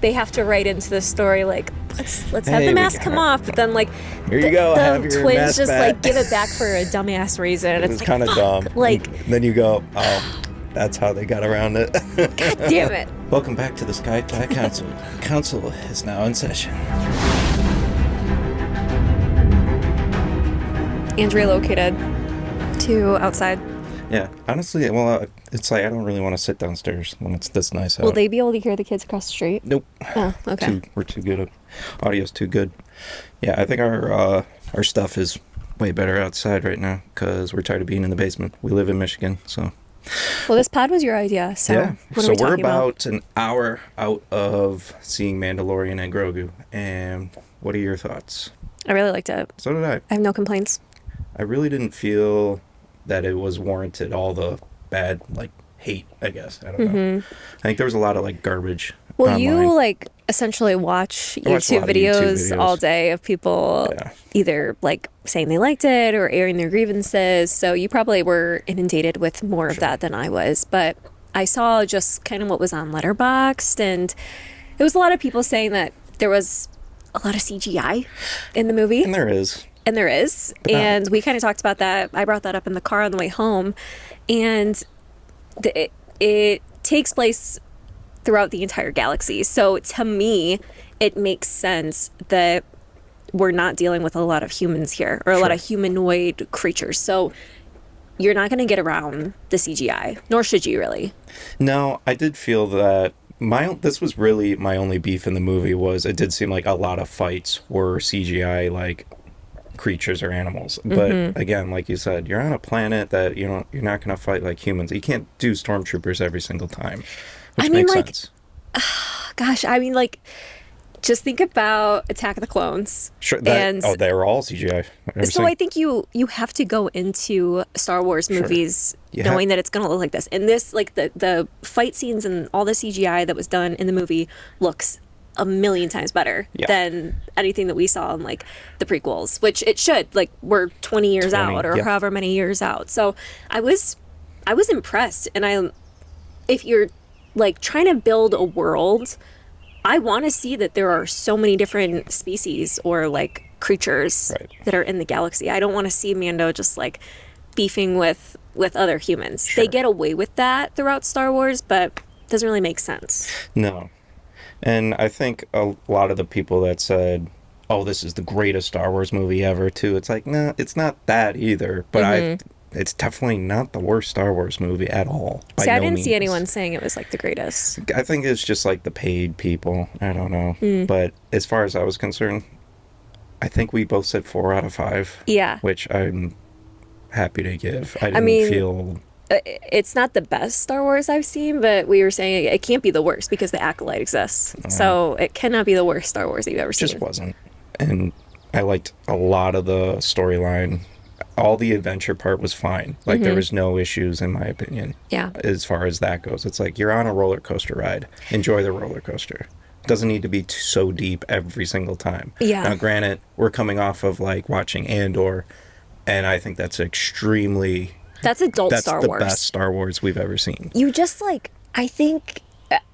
they have to write into the story like, let's have the mask come off, but then like here you go, have the your twins mask just back. like give it back for a dumbass reason. It's like, kind of dumb. Like, and then you go, oh, that's how they got around it. God damn it. Welcome back to the Sky High Council. The council is now in session. And relocated to outside. Yeah, honestly, well, it's like I don't really want to sit downstairs when it's this nice out. Will they be able to hear the kids across the street? Nope. Oh, okay. We're too good. Audio's too good. Yeah, I think our stuff is way better outside right now because we're tired of being in the basement. We live in Michigan, so. Well, this pod was your idea, so yeah. what So are we we're talking about? an hour out of seeing Mandalorian and Grogu, and what are your thoughts? I really liked it. So did I. I have no complaints. I really didn't feel that it was warranted, all the bad, like, hate, I guess. I don't know. I think there was a lot of, like, garbage Well, online. you, like, essentially watch I watch a YouTube lot of YouTube videos all day of people either, like, saying they liked it or airing their grievances. So you probably were inundated with more of that than I was. But I saw just kind of what was on Letterboxd, and there was a lot of people saying that there was a lot of CGI in the movie. And there is. And there is. And we kind of talked about that. I brought that up in the car on the way home. And it takes place throughout the entire galaxy. So to me, it makes sense that we're not dealing with a lot of humans here or a lot of humanoid creatures. So you're not going to get around the CGI, nor should you really. No, I did feel that this was really my only beef in the movie was it did seem like a lot of fights were CGI, like, creatures or animals, but again, like you said, you're on a planet that you're not going to fight like humans. You can't do stormtroopers every single time, which makes sense. Gosh, I mean, like, just think about Attack of the Clones. Sure, they were all CGI. So I think you have to go into Star Wars movies knowing that it's going to look like this. And this, like, the fight scenes and all the CGI that was done in the movie looks a million times better than anything that we saw in, like, the prequels, which it should. Like, we're 20 years out or however many years out. So I was impressed. And if you're, like, trying to build a world, I want to see that there are so many different species or, like, creatures that are in the galaxy. I don't want to see Mando just, like, beefing with other humans. They get away with that throughout Star Wars, but it doesn't really make sense. No. And I think a lot of the people that said, oh, this is the greatest Star Wars movie ever, too, it's like, no, it's not that either. But it's definitely not the worst Star Wars movie at all. See, I didn't see anyone saying it was, like, the greatest. I think it's just, like, the paid people. I don't know. But as far as I was concerned, I think we both said 4 out of 5. Yeah. Which I'm happy to give. I didn't feel... It's not the best Star Wars I've seen, but we were saying it can't be the worst because the Acolyte exists. So it cannot be the worst Star Wars that you've ever seen. It just wasn't. And I liked a lot of the storyline. All the adventure part was fine. Like, there was no issues, in my opinion. Yeah. As far as that goes. It's like, you're on a roller coaster ride. Enjoy the roller coaster. It doesn't need to be so deep every single time. Yeah. Now, granted, we're coming off of, like, watching Andor, and I think that's extremely... That's adult Star Wars. That's the best Star Wars we've ever seen. You just, like, I think,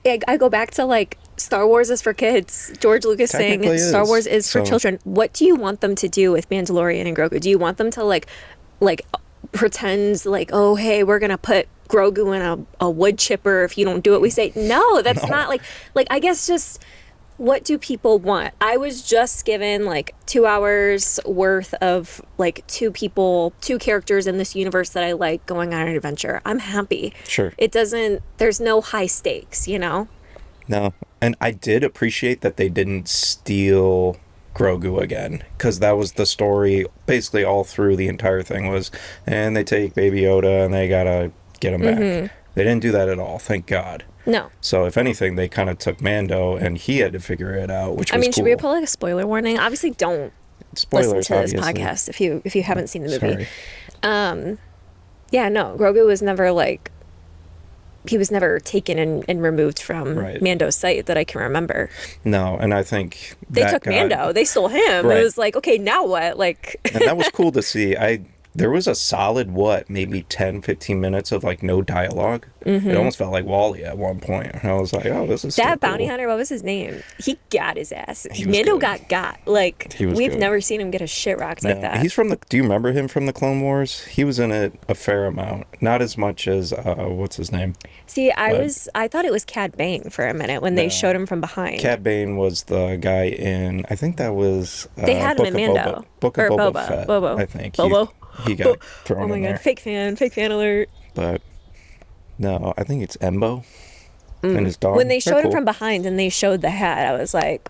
I go back to, like, Star Wars is for kids. George Lucas saying Star Wars is for children. What do you want them to do with Mandalorian and Grogu? Do you want them to, like pretend, like, oh, hey, we're going to put Grogu in a wood chipper if you don't do what we say? No, that's not, like, I guess just... What do people want? I was just given, like, 2 hours worth of, like, two characters in this universe that I like going on an adventure. I'm happy. Sure. There's no high stakes, you know? No. And I did appreciate that they didn't steal Grogu again, because that was the story basically all through the entire thing was, and they take Baby Yoda and they gotta get him back. They didn't do that at all, thank God. No. So if anything, they kind of took Mando and he had to figure it out, which was cool. Should we put, like, a spoiler warning? Obviously, don't listen to this podcast if you haven't seen the movie. Sorry. Yeah, no, Grogu was never, like, he was never taken and removed from Mando's sight that I can remember. No, and I think they took Mando. They stole him. It was like, okay, now what? Like, and that was cool to see. there was a solid, maybe 10, 15 minutes of like no dialogue. It almost felt like Wall-E at one point. And I was like, oh, this is That still bounty cool. hunter, what was his name? He got his ass. He was Mando good. got. Like, He was we've good. never seen him get a shit rocked like that. He's from do you remember him from the Clone Wars? He was in it a fair amount. Not as much as, what's his name? See, I thought it was Cad Bane for a minute when they showed him from behind. Cad Bane was the guy in, I think that was They had him in Mando. Book of Or Boba Boba. Fett, Bobo. I think. Bobo. He got thrown Oh my in god, there. fake fan alert. But no, I think it's Embo and his dog. When they They're showed him cool. from behind and they showed the hat, I was like,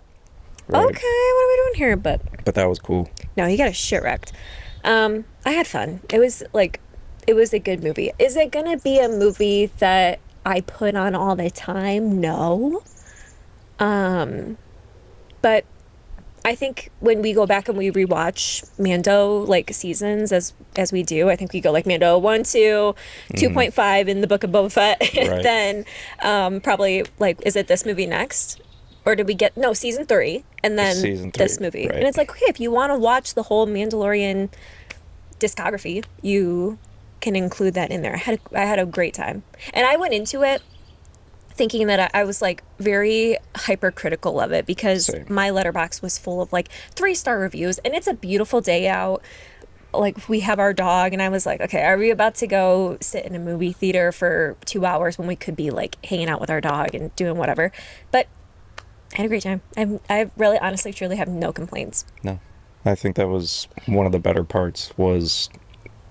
Right. okay, what are we doing here? But But that was cool. no, he got a shit wrecked. I had fun. It was a good movie. Is it gonna be a movie that I put on all the time? No. But I think when we go back and we rewatch Mando like seasons as we do, I think we go like Mando 1, 2, 2.5 in the Book of Boba Fett. Right. Then probably like, is it this movie next? Or did we get season 3 and then Season 3, this movie? right. And it's like, okay, if you want to watch the whole Mandalorian discography, you can include that in there. I had a great time. And I went into it thinking that I was like very hypercritical of it because Same. my letterbox was full of like 3-star reviews, and it's a beautiful day out. Like, we have our dog, and I was like, okay, are we about to go sit in a movie theater for 2 hours when we could be like hanging out with our dog and doing whatever? But I had a great time. I really, honestly, truly have no complaints. No. I think that was one of the better parts was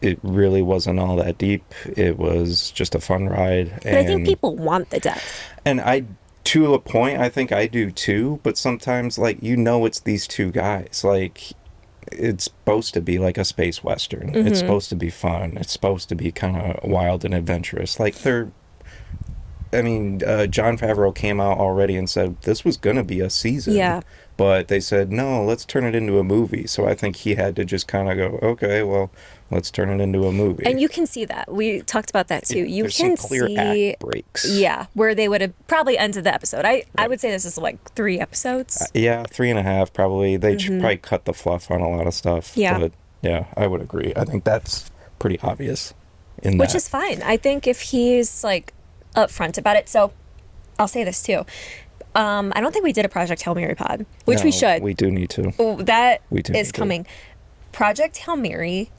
it really wasn't all that deep. It was just a fun ride. But I think people want the depth. And to a point, I think I do too, but sometimes, like, it's these two guys. Like, it's supposed to be like a space western. It's supposed to be fun. It's supposed to be kind of wild and adventurous. Like, John Favreau came out already and said this was going to be a season. Yeah. But they said, no, let's turn it into a movie. So I think he had to just kind of go, okay, well, let's turn it into a movie. And you can see that. We talked about that too. You There's can some clear see act breaks. Yeah, where they would have probably ended the episode. I would say this is like 3 episodes. Yeah, 3.5 probably. They should probably cut the fluff on a lot of stuff. Yeah. But yeah, I would agree. I think that's pretty obvious Which is fine. I think if he's like upfront about it. So I'll say this too. I don't think we did a Project Hail Mary pod, which we should. We do need to. Oh, that We do is need to. coming. Project Hail Mary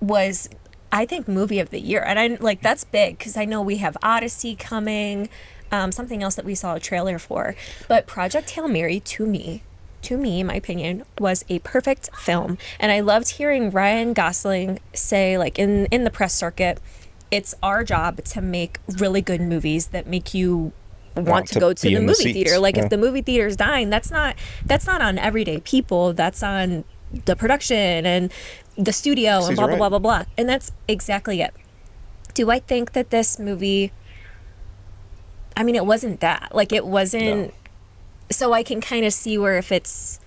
was, I think, movie of the year. And I like, that's big because I know we have Odyssey coming, something else that we saw a trailer for. But Project Hail Mary, to me, in my opinion, was a perfect film. And I loved hearing Ryan Gosling say, like, in the press circuit, it's our job to make really good movies that make you want to go to be the in movie seats. theater. Like, Yeah. if the movie theater is dying, that's not on everyday people. That's on the production and the studio and blah, blah, blah, blah, blah. And that's exactly it. Do I think that this movie, I mean, it wasn't that. Like, it wasn't. No. So I can kind of see where if it's,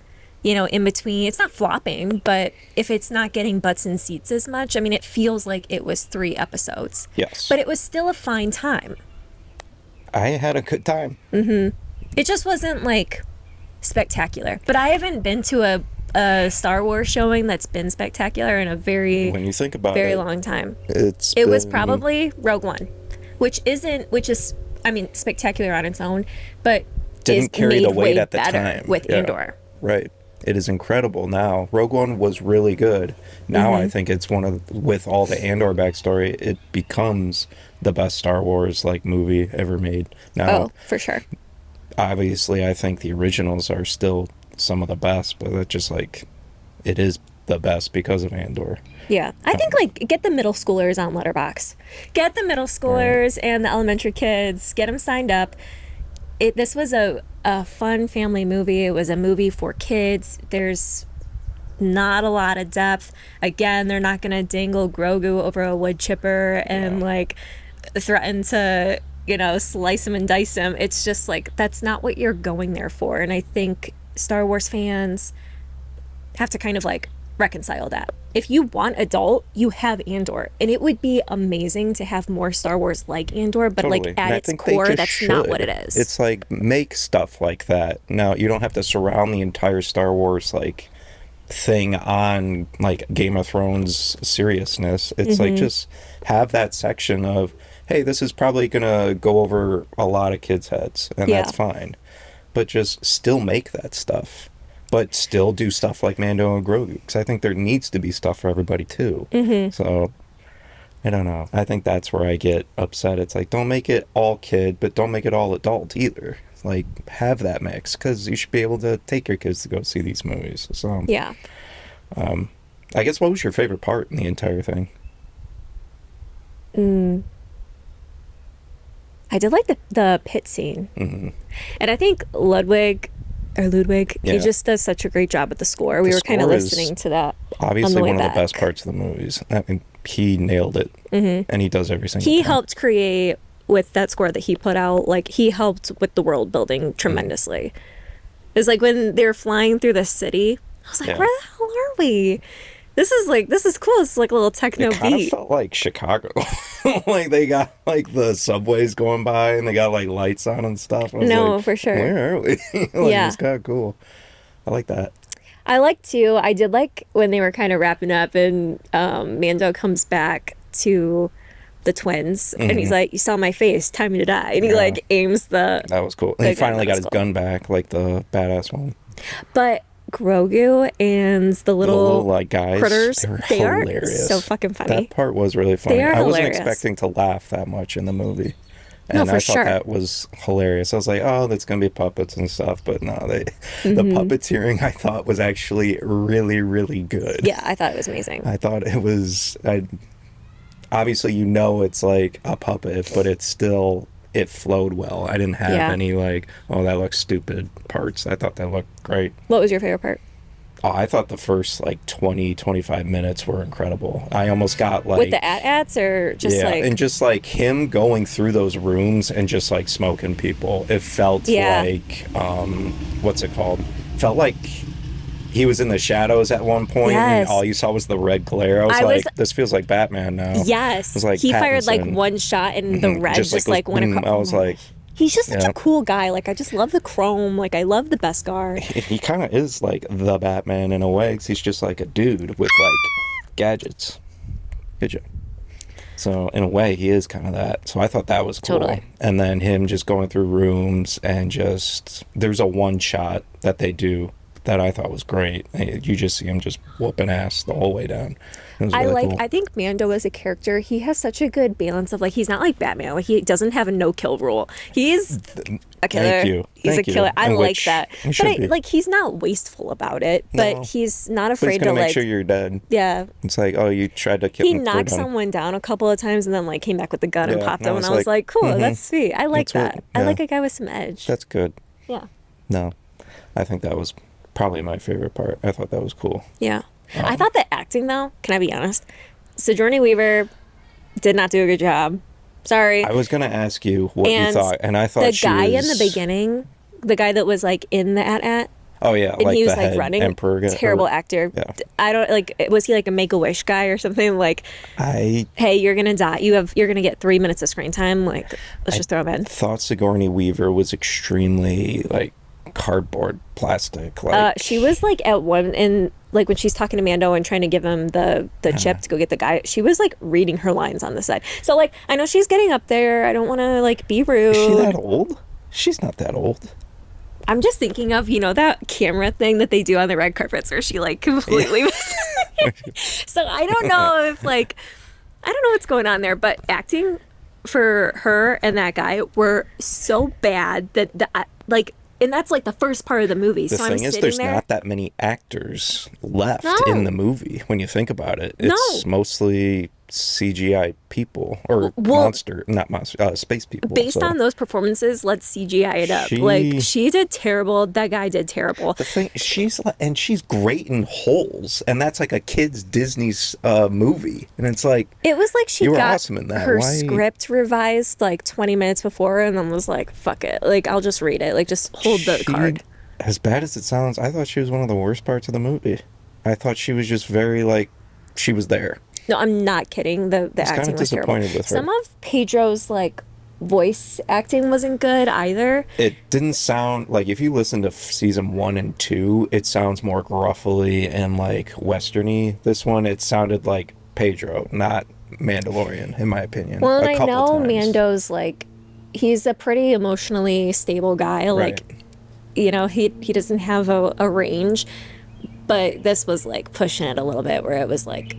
in between, it's not flopping, but if it's not getting butts in seats as much, I mean, it feels like it was 3 episodes. Yes. But it was still a fine time. I had a good time. It just wasn't like spectacular. But I haven't been to a Star Wars showing that's been spectacular in a When you think about very it, long time. it Was probably Rogue One, which is, I mean, spectacular on its own, but didn't is carry the made weight way at the better time with Yeah. Andor. Right. It is incredible now. Rogue One was really good. Now I think it's with all the Andor backstory, it becomes the best Star Wars like movie ever made. Now, Oh, for sure. obviously, I think the originals are still some of the best, but it's just like it is the best because of Andor. Yeah, I think like get the middle schoolers on Letterboxd. Get the middle schoolers and the elementary kids. Get them signed up. This was a fun family movie. It was a movie for kids. There's not a lot of depth. Again, they're not gonna dangle Grogu over a wood chipper and like threaten to slice him and dice him. It's just like that's not what you're going there for. And I think Star Wars fans have to kind of like reconcile that. If you want adult, you have Andor, and it would be amazing to have more Star Wars like Andor, but Totally. like And at I its think they core, just that's not should. what it is. It's like make stuff like that. Now you don't have to surround the entire Star Wars like thing on like Game of Thrones seriousness. It's like just have that section of, hey, this is probably gonna go over a lot of kids' heads, and that's fine. But just still make that stuff. But still do stuff like Mando and Grogu, because I think there needs to be stuff for everybody too. So I don't know. I think that's where I get upset. It's like, don't make it all kid, but don't make it all adult either. Like, have that mix, because you should be able to take your kids to go see these movies. So yeah. I guess, what was your favorite part in the entire thing? I did like the pit scene. And I think Ludwig, he just does such a great job with the score. We were kind of listening to that obviously on the way one of back. the best parts of the movies. I mean, he nailed it. And he does every single He time. helped create, with that score that he put out, like, he helped with the world building tremendously. It was like when they were flying through the city, I was like, where the hell are we? This is cool. It's like a little techno It kind of beat. felt like Chicago. Like, they got like the subways going by and they got like lights on and stuff. I was like, for sure. Where are we? It's kind of cool. I like that. I did like when they were kind of wrapping up and Mando comes back to the twins and he's like, you saw my face, time to die. And he like aims That was cool. And he finally got his gun back, like the badass one. But Grogu and the little like guys, critters, they are hilarious. so fucking funny. That part was really funny. They are I wasn't hilarious. expecting to laugh that much in the movie. And No, for I thought sure. that was hilarious. I was like, oh, that's going to be puppets and stuff. But no, the puppeteering I thought was actually really, really good. Yeah, I thought it was amazing. I thought it was, obviously, it's like a puppet, but it flowed well. I didn't have any like, oh, that looks stupid parts. I thought that looked great. What was your favorite part? Oh, I thought the first like 20, 25 minutes were incredible. I almost got like... With the AT-ATs or just like... and just like him going through those rooms and just like smoking people. It felt like, what's it called? Felt like he was in the shadows at one point and all you saw was the red glare. I was like, this feels like Batman now. Yes. It was like he fired like Pattinson. one shot and the red just like went across. I was like... He's just such a cool guy. Like, I just love the chrome. Like, I love the Beskar. He kind of is like the Batman in a way, 'cause he's just like a dude with like gadgets. Good job. So in a way, he is kind of that. So I thought that was cool. Totally. And then him just going through rooms and just... There's a one shot that they do that I thought was great. You just see him just whooping ass the whole way down. It was really cool. I think Mando as a character, he has such a good balance of like, he's not like Batman. Like, he doesn't have a no-kill rule. He's a killer. Thank you. He's a killer. I like that. But like he's not wasteful about it. But he's not afraid to make like... sure you're dead. Yeah. It's like, oh, you tried to kill him. He knocked someone down a couple of times and then like came back with the gun and popped him. And I was like, cool, that's sweet. I like that. I like a guy with some edge. That's good. Yeah. No, I think that was probably my favorite part. I thought that was cool. Yeah. I thought the acting, though, can I be honest? Sigourney Weaver did not do a good job. Sorry. I was going to ask you what you thought, and I thought the guy in the beginning, the guy that was like in the AT-AT. Oh yeah, and like he was the like head running. Emperor. Terrible actor. Yeah. I don't like. Was he like a Make-A-Wish guy or something? Like, hey, you're gonna die. You're gonna get 3 minutes of screen time. Like, let's just throw him in. Thought Sigourney Weaver was extremely like cardboard plastic. Like she was like at one in like when she's talking to Mando and trying to give him the chip to go get the guy. She was like reading her lines on the side. So like I know she's getting up there. I don't want to like be rude. Is she that old? She's not that old. I'm just thinking of, that camera thing that they do on the red carpets where she like completely So I don't know if like, I don't know what's going on there, but acting for her and that guy were so bad that and that's like the first part of the movie. The thing is, there's not that many actors left in the movie when you think about it. It's mostly CGI people or space people. Based on those performances, let's CGI it up. She did terrible. That guy did terrible. The thing, she's great in Holes, and that's like a kid's Disney's movie, and it's like it was like she got awesome in that. Her script revised like 20 minutes before, and then was like, "Fuck it, like I'll just read it, like just hold the card." As bad as it sounds, I thought she was one of the worst parts of the movie. I thought she was just very like she was there. No, I'm not kidding. The acting was terrible. With her. Some of Pedro's like voice acting wasn't good either. It didn't sound like, if you listen to season 1 and 2, it sounds more gruffly and like westerny. This one, it sounded like Pedro, not Mandalorian, in my opinion. Well, and I know times. Mando's like, he's a pretty emotionally stable guy. Like, right. You know, he doesn't have a range, but this was like pushing it a little bit, where it was like,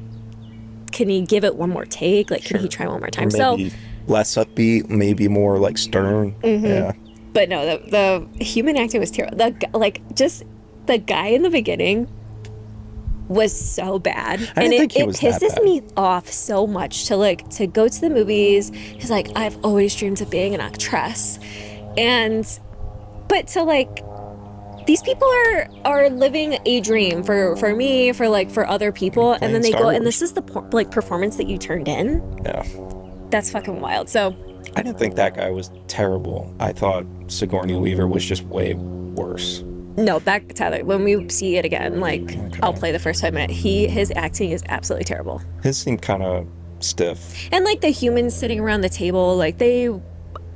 can he give it one more take? Like, can he try one more time? Maybe so less upbeat, maybe more like stern. Mm-hmm. Yeah. But no, the human acting was terrible. Just the guy in the beginning was so bad, and it pisses me off so much to go to the movies. He's like, I've always dreamed of being an actress, but to like, these people are living a dream for me, for other people, and then they go, and this is the performance that you turned in. Yeah, that's fucking wild. So I didn't think that guy was terrible. I thought Sigourney Weaver was just way worse. No, back to Tyler. When we see it again, I'll play the first 5 minutes. His acting is absolutely terrible. His seemed kind of stiff. And the humans sitting around the table, they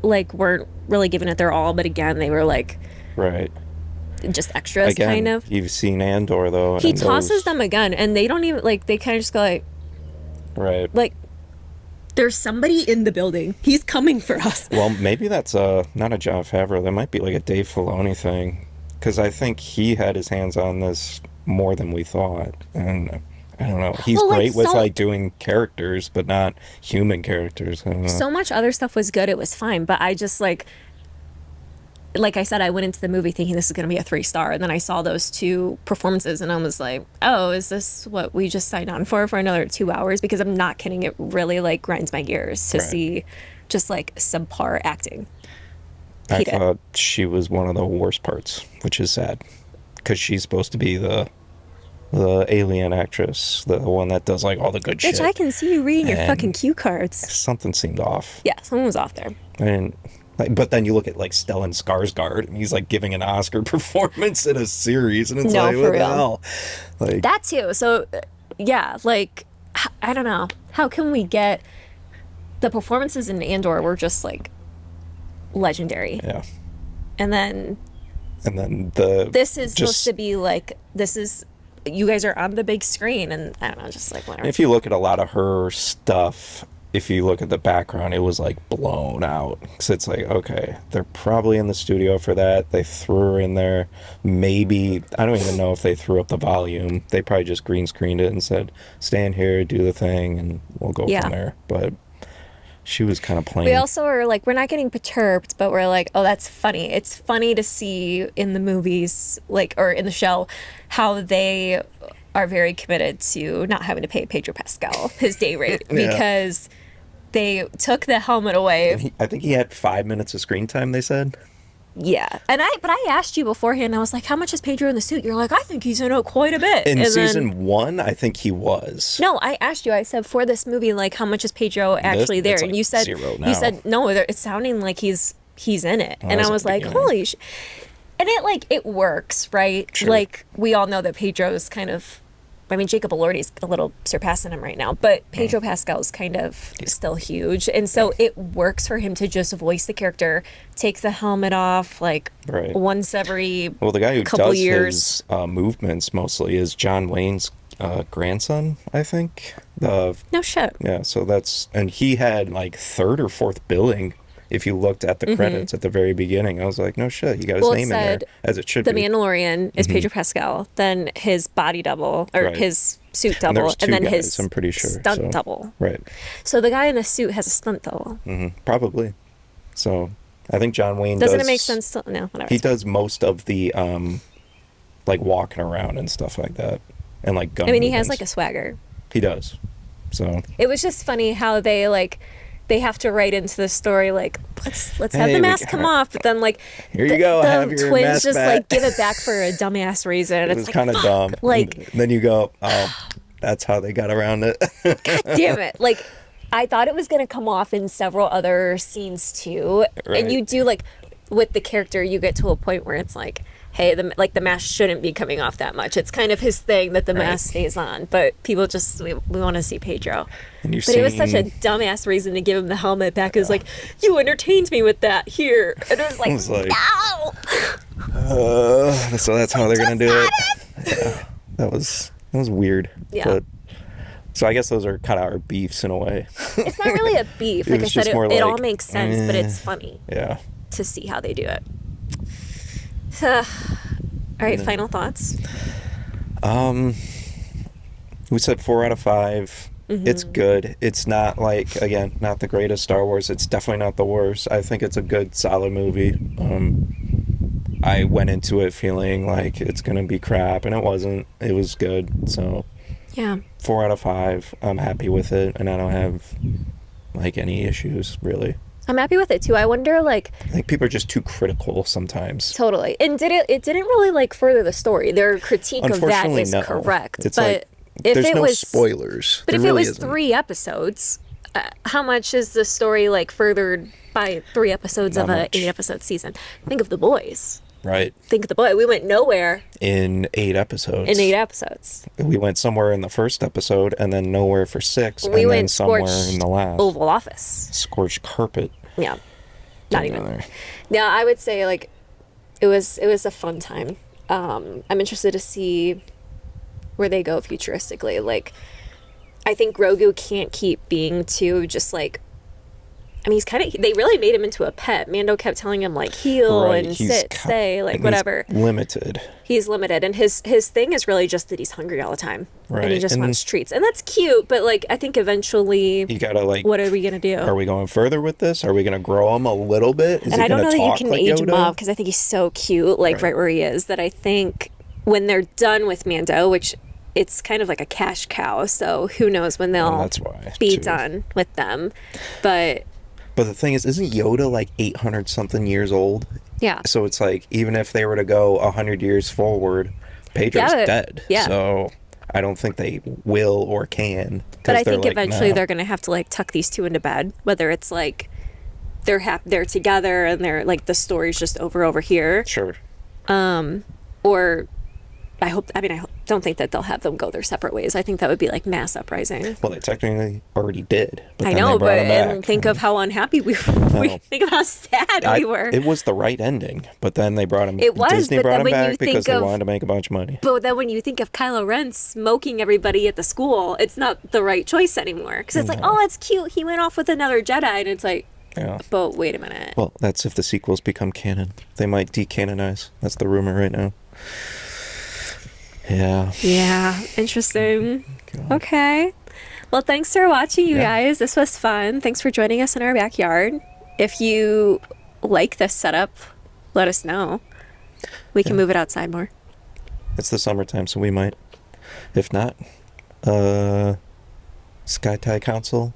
weren't really giving it their all. But again, they were right, just extras, again, kind of. You've seen Andor though. He tosses them a gun, and they don't even they kind of just go right. There's somebody in the building. He's coming for us. Well, maybe that's not a Jon Favreau. That might be a Dave Filoni thing. Because I think he had his hands on this more than we thought. And I don't know. He's great with doing characters, but not human characters. I don't know. So much other stuff was good. It was fine. But I just like I said, I went into the movie thinking this is going to be a 3-star. And then I saw those 2 performances and I was like, oh, is this what we just signed on for another 2 hours? Because I'm not kidding. It really grinds my gears to see just subpar acting. I thought she was one of the worst parts, which is sad, because she's supposed to be the alien actress, the one that does all the good shit. Bitch, I can see you reading your fucking cue cards. Something seemed off. Yeah, something was off there. And but then you look at Stellan Skarsgård, and he's giving an Oscar performance in a series, and it's what the hell? That too. So yeah, I don't know. How can we get the performances in Andor were just legendary. Yeah. And then this is supposed to be this is, you guys are on the big screen, and I don't know, just whatever. If you look at a lot of her stuff, if you look at the background, it was blown out. So it's okay, they're probably in the studio for that. They threw her in there. Maybe, I don't even know if they threw up the volume. They probably just green screened it and said, stand here, do the thing, and we'll go from there. But she was kind of plain. We also are we're not getting perturbed, but we're oh, that's funny. It's funny to see in the movies, or in the show, how they are very committed to not having to pay Pedro Pascal his day rate because they took the helmet away. I think he had 5 minutes of screen time, they said. Yeah. But I asked you beforehand, I was how much is Pedro in the suit? You're I think he's in it quite a bit. In season 1, I think he was. No, I asked you, I said, for this movie, how much is Pedro actually there? And you said, 0 now. You said, no, it's sounding like he's in it. And I was holy shit. And it works, right? Sure. We all know that Pedro's kind of, Jacob Elordi's a little surpassing him right now, but Pedro Pascal's kind of still huge. And so it works for him to just voice the character, take the helmet off, once every the guy who couple does years. His movements mostly is John Wayne's grandson, I think. No shit. Yeah, so and he had 3rd or 4th billing. If you looked at the credits at the very beginning, I was no shit, he got his name in there, as it should be. The Mandalorian is Pedro Pascal, then his body double, or his suit double, and then guys, his I'm pretty sure, stunt double. Right. So the guy in the suit has a stunt double. Mm-hmm. Probably. So I think John Wayne Doesn't it make sense? No, whatever. He does most of the, walking around and stuff like that, and gun he movements. has a swagger. He does. So it was just funny how they they have to write into the story let's have the mask come off, but then here you go, have the your twins mask just back. Give it back for a dumbass reason. It was kind of dumb. And then you go, oh, that's how they got around it. God damn it! I thought it was gonna come off in several other scenes too, and you do with the character, you get to a point where it's hey, the mask shouldn't be coming off that much. It's kind of his thing that the mask stays on, but people just we want to see Pedro. And but it was such a dumbass reason to give him the helmet back. It was like, you entertained me with that here, and it was like no. So that's how they're gonna do it. Yeah, that was weird. Yeah. But, so I guess those are kind of our beefs in a way. It's not really a beef. Like I said, it all makes sense, but it's funny. Yeah. To see how they do it. All right, final thoughts. We said 4 out of 5. Mm-hmm. It's good. It's not like, again, not the greatest Star Wars. It's definitely not the worst. I think it's a good, solid movie. I went into it feeling like it's gonna be crap, and it wasn't. It was good. So yeah, 4 out of 5. I'm happy with it, and I don't have like any issues really. I'm happy with it too. I wonder, like, I think people are just too critical sometimes. Totally. And it didn't really like further the story. Their critique of that is correct. It's but like, if there's it no was spoilers. But there if really it was isn't. 3 episodes, how much is the story like furthered by 3 episodes of a 8-episode season? Think of The Boys. Right. Think of The Boys. We went nowhere in 8 episodes. We went somewhere in the first episode and then nowhere for 6. We and went then somewhere in the last. Oval Office. Scorched carpet. Yeah. Not even there. Yeah, I would say like it was a fun time. I'm interested to see where they go futuristically. Like, I think Grogu can't keep being too just like. I mean, he's kind of. They really made him into a pet. Mando kept telling him like heal and sit, stay, like whatever. He's limited. He's limited, and his thing is really just that he's hungry all the time, right? And he just wants treats, and that's cute. But like, I think eventually you gotta like. What are we gonna do? Are we going further with this? Are we gonna grow him a little bit? And I don't know that you can age him up because I think he's so cute, like right where he is. That I think when they're done with Mando, which it's kind of like a cash cow, so who knows when they'll be done with them, But the thing is, isn't Yoda like 800 something years old? Yeah. So it's like, even if they were to go 100 years forward, Pedro's dead. Yeah. So I don't think they will or can. But I think eventually they're going to have to like tuck these 2 into bed, whether it's like they're together and they're like the story's just over here. Sure. Or I don't think that they'll have them go their separate ways. I think that would be like mass uprising. Well, they technically already did. I know, but think of how unhappy we were. Think of how sad we were. It was the right ending, but then they brought him. It was, Disney but brought then him when back you because think they of, wanted to make a bunch of money. But then when you think of Kylo Ren smoking everybody at the school, it's not the right choice anymore. Because it's like, oh, it's cute. He went off with another Jedi, and it's like, but wait a minute. Well, that's if the sequels become canon. They might decanonize. That's the rumor right now. Yeah. Yeah. Interesting. God. Okay. Well, thanks for watching, you guys. This was fun. Thanks for joining us in our backyard. If you like this setup, let us know. We can move it outside more. It's the summertime, so we might. If not, Sky Tie Council.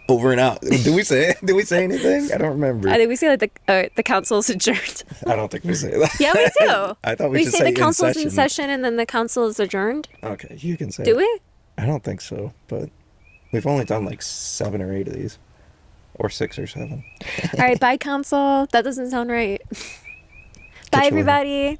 Over and out. Did we say anything? I don't remember. I think we say like the council's adjourned. I don't think we say that. Yeah, we do. I thought we should say the council's in session and then the council is adjourned. Okay, you can say. Do we? I don't think so, but we've only done like 7 or 8 of these, or 6 or 7. All right, bye council. That doesn't sound right. Bye everybody.